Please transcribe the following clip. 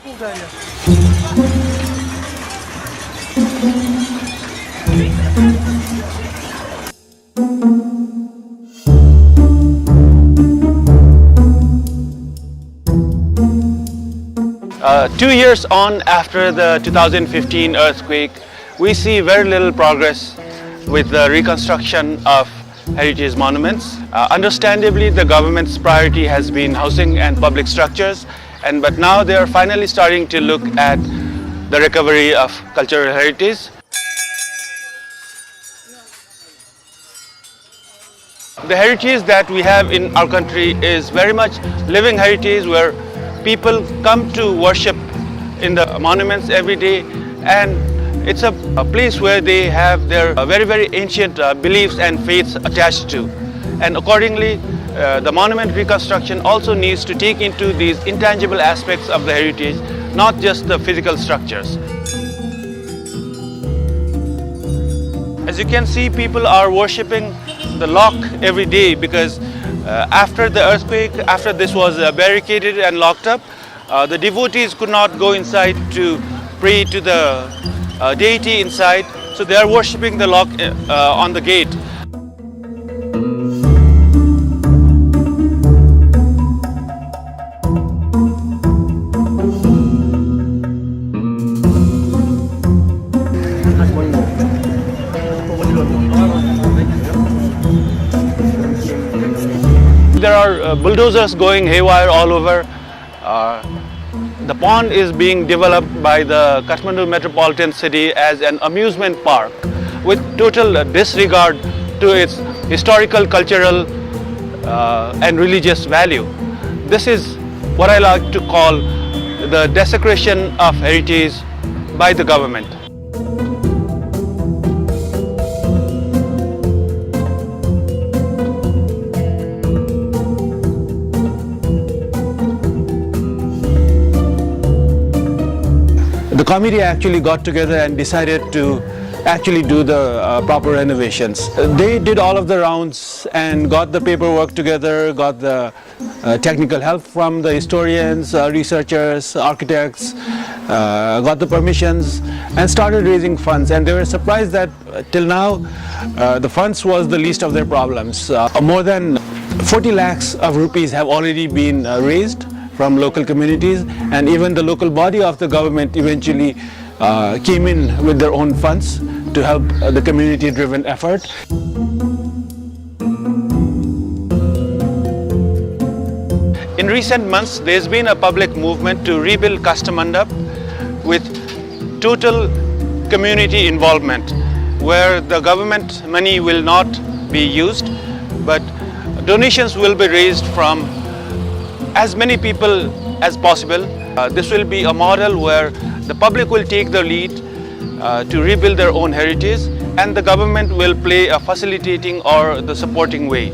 2 years on after the 2015 earthquake, we see very little progress with the reconstruction of heritage monuments. Understandably, the government's priority has been housing and public structures, but now they are finally starting to look at the recovery of cultural heritage. The heritage that we have in our country is very much living heritage, where people come to worship in the monuments every day, and it's a place where they have their very ancient beliefs and faiths attached to. And accordingly, the monument reconstruction also needs to take into these intangible aspects of the heritage, not just the physical structures. As you can see, people are worshipping the lock every day because after the earthquake, after this was barricaded and locked up, the devotees could not go inside to pray to the deity inside, so they are worshipping the lock on the gate. There are bulldozers going haywire all over. The pond is being developed by the Kathmandu metropolitan city as an amusement park with total disregard to its historical, cultural and religious value. This is what I like to call the desecration of heritage by the government. The committee actually got together and decided to actually do the proper renovations. They did all of the rounds and got the paperwork together, got the technical help from the historians, researchers, architects, got the permissions and started raising funds. And they were surprised that till now the funds was the least of their problems. More than 40 lakhs of rupees have already been raised from local communities, and even the local body of the government eventually came in with their own funds to help the community-driven effort. In recent months, there's been a public movement to rebuild Kathmandu with total community involvement, where the government money will not be used, but donations will be raised from as many people as possible. This will be a model where the public will take the lead to rebuild their own heritage, and the government will play a facilitating or the supporting way.